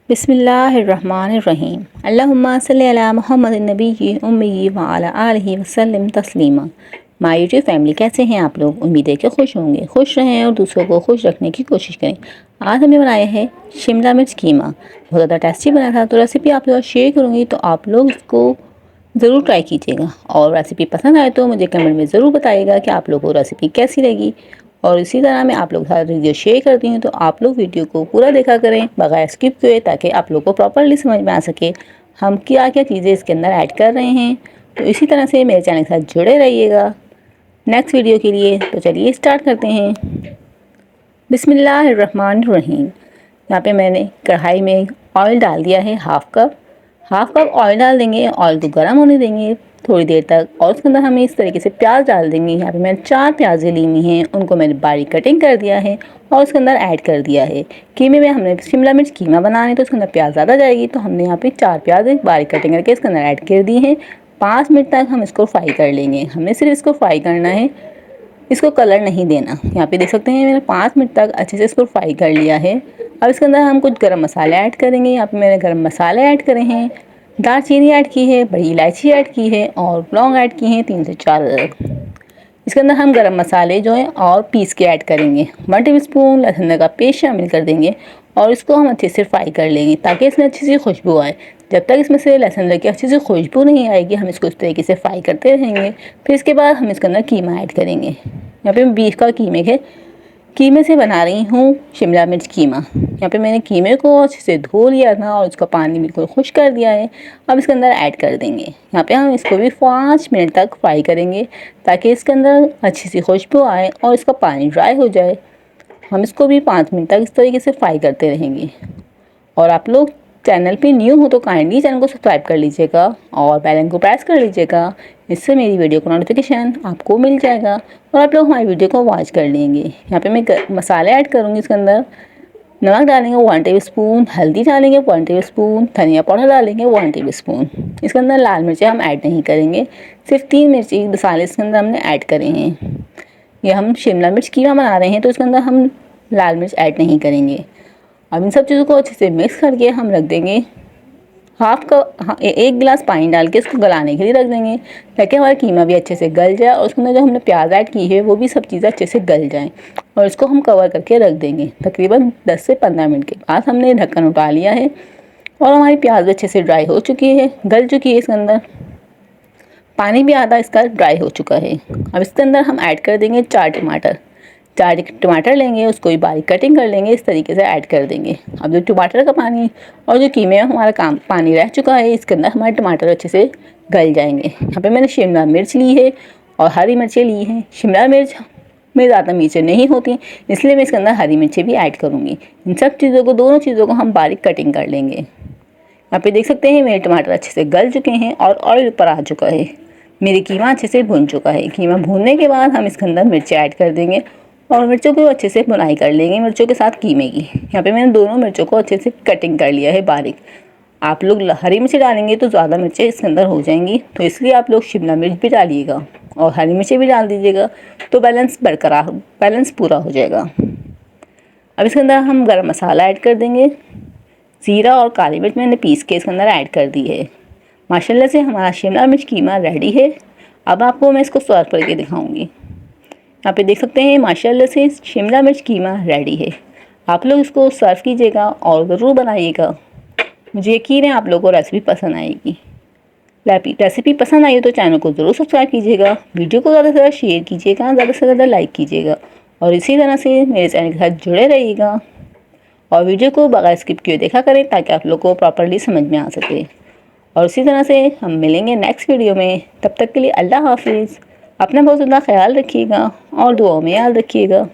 बिस्मिल्लाहिर्रहमानिर्रहीम। अल्लाहुम्मा सल्ली अला मुहम्मद नबी उम्मी व अला आलिहि वसल्लम तस्लीमा। माय यूट्यूब फैमिली, कैसे हैं आप लोग? उम्मीद है कि खुश होंगे, खुश रहें और दूसरों को खुश रखने की कोशिश करें। आज हमने बनाया है शिमला मिर्च कीमा। बहुत ज़्यादा टेस्टी बना था, तो रेसिपी आप लोग शेयर करूँगी, तो आप लोग इसको ज़रूर ट्राई कीजिएगा। और रेसिपी पसंद आए तो मुझे कमेंट में ज़रूर बताइएगा कि आप लोगों को रेसिपी कैसी लगी। और इसी तरह मैं आप लोग के साथ वीडियो शेयर करती हूँ, तो आप लोग वीडियो को पूरा देखा करें बगैर स्किप किए, ताकि आप लोग को प्रॉपर्ली समझ में आ सके हम क्या क्या चीज़ें इसके अंदर ऐड कर रहे हैं। तो इसी तरह से मेरे चैनल के साथ जुड़े रहिएगा नेक्स्ट वीडियो के लिए। तो चलिए स्टार्ट करते हैं। बिस्मिल्लाहिर्रहमानिर्रहीम। यहाँ पे मैंने कढ़ाई में ऑयल डाल दिया है हाफ़ कप ऑयल डाल देंगे। ऑयल को गर्म होने देंगे थोड़ी देर तक, और उसके अंदर हमें इस तरीके से प्याज डाल देंगे। यहाँ पे मैंने 4 प्याज़ें ली हुई हैं, उनको मैंने बारीक कटिंग कर दिया है और उसके अंदर ऐड कर दिया है। कीमे में हमने शिमला मिर्च कीमा बनाना है, तो उसके अंदर प्याज ज़्यादा जाएगी, तो हमने यहाँ पे 4 प्याज बारीक कटिंग करके इसके अंदर ऐड कर दी हैं। 5 मिनट तक हम इसको फ्राई कर लेंगे। हमने सिर्फ इसको फ्राई करना है, इसको कलर नहीं देना। यहाँ पे देख सकते हैं मैंने 5 मिनट तक अच्छे से इसको फ्राई कर लिया है। अब इसके अंदर हम कुछ गरम मसाले ऐड करेंगे। यहाँ पे मैंने गरम मसाले ऐड करे हैं, दालचीनी ऐड की है, बड़ी इलायची ऐड की है और लौंग ऐड की हैं 3 से 4 अदरक। इसके अंदर हम गरम मसाले जो हैं और पीस के ऐड करेंगे। 1 टेबलस्पून लहसुन का पेस्ट शामिल कर देंगे और इसको हम अच्छे से फ्राई कर लेंगे, ताकि इसमें अच्छी सी खुशबू आए। जब तक इसमें से लहसुन की अच्छी सी खुशबू नहीं आएगी, हम इसको इस तरीके से फ्राई करते रहेंगे। फिर इसके बाद हम इसके अंदर कीमा ऐड करेंगे। यहाँ पे मैं बीफ का कीमे से बना रही हूँ शिमला मिर्च कीमा। यहाँ पे मैंने कीमे को अच्छे से धो लिया था और उसका पानी बिल्कुल खुश्क कर दिया है। अब इसके अंदर ऐड कर देंगे। यहाँ पे हम इसको भी 5 मिनट तक फ्राई करेंगे, ताकि इसके अंदर अच्छी सी खुशबू आए और इसका पानी ड्राई हो जाए। हम इसको भी 5 मिनट तक इस तरीके से फ्राई करते रहेंगे। और आप लोग चैनल पे न्यू हो तो काइंडली चैनल को सब्सक्राइब कर लीजिएगा और बेल आइकन को प्रेस कर लीजिएगा। इससे मेरी वीडियो का नोटिफिकेशन आपको मिल जाएगा और आप लोग हमारी वीडियो को वॉच कर लेंगे। यहाँ पे मैं मसाले ऐड करूँगी। इसके अंदर नमक डालेंगे 1 टेबलस्पून, हल्दी डालेंगे 1 टेबलस्पून, धनिया पाउडर डालेंगे 1 टेबलस्पून। इसके अंदर लाल मिर्चें हम ऐड नहीं करेंगे, सिर्फ 3 मिर्ची मसाले इसके अंदर हमने ऐड करे हैं। ये हम शिमला मिर्च कीमा बना रहे हैं, तो इसके अंदर हम लाल मिर्च ऐड नहीं करेंगे। अब इन सब चीज़ों को अच्छे से मिक्स करके हम रख देंगे। 1 गिलास पानी डाल के इसको गलाने के लिए रख देंगे, ताकि हमारा कीमा भी अच्छे से गल जाए और उसके अंदर जो हमने प्याज ऐड की है वो भी सब चीज़ें अच्छे से गल जाएं। और इसको हम कवर करके रख देंगे। तकरीबन 10 से 15 मिनट के बाद हमने ढक्कन उठा लिया है और हमारी प्याज भी अच्छे से ड्राई हो चुकी है, गल चुकी है। इसके अंदर पानी भी आधा इसका ड्राई हो चुका है। अब इसके अंदर हम ऐड कर देंगे 4 टमाटर लेंगे, उसको भी बारीक कटिंग कर लेंगे, इस तरीके से ऐड कर देंगे। अब जो टमाटर का पानी और जो कीमे में हमारा पानी रह चुका है, इसके अंदर हमारे टमाटर अच्छे से गल जाएंगे। यहाँ पे मैंने शिमला मिर्च ली है और हरी मिर्चें ली हैं। शिमला मिर्च में ज़्यादा मिर्चें नहीं होती, इसलिए मैं इसके अंदर हरी मिर्चें भी ऐड करूँगी। इन सब चीज़ों को, दोनों चीज़ों को हम बारीक कटिंग कर लेंगे। यहाँ पे देख सकते हैं मेरे टमाटर अच्छे से गल चुके हैं और ऑयल ऊपर आ चुका है। मेरी कीमा अच्छे से भून चुका है। कीमा भूनने के बाद हम इसके अंदर मिर्चें ऐड कर देंगे और मिर्चों को अच्छे से भुनाई कर लेंगे, मिर्चों के साथ कीमे की। यहाँ पे मैंने दोनों मिर्चों को अच्छे से कटिंग कर लिया है बारीक। आप लोग हरी मिर्ची डालेंगे तो ज़्यादा मिर्चें इसके अंदर हो जाएंगी, तो इसलिए आप लोग शिमला मिर्च भी डालिएगा और हरी मिर्ची भी डाल दीजिएगा, तो बैलेंस पूरा हो जाएगा। अब इसके अंदर हम गरम मसाला ऐड कर देंगे। ज़ीरा और काली मिर्च मैंने पीस के इसके अंदर ऐड कर दी है। माशाल्लाह से हमारा शिमला मिर्च कीमा रेडी है। अब आपको मैं इसको सर्व करके दिखाऊंगी। यहाँ पे देख सकते हैं माशाल्लाह से शिमला मिर्च कीमा रेडी है। आप लोग इसको सर्व कीजिएगा और ज़रूर बनाइएगा। मुझे यकीन है आप लोगों को रेसिपी पसंद आएगी। रेसिपी पसंद आई तो चैनल को ज़रूर सब्सक्राइब कीजिएगा, वीडियो को ज़्यादा से ज़्यादा शेयर कीजिएगा, ज़्यादा से ज़्यादा लाइक कीजिएगा और इसी तरह से मेरे चैनल के साथ जुड़े रहिएगा और वीडियो को बगैर स्किप किए देखा करें, ताकि आप लोग को प्रॉपर्ली समझ में आ सके। और इसी तरह से हम मिलेंगे नेक्स्ट वीडियो में। तब तक के लिए अल्लाह हाफिज़। अपना बहुत ज़्यादा ख्याल रखिएगा और दुआओं में याद रखिएगा।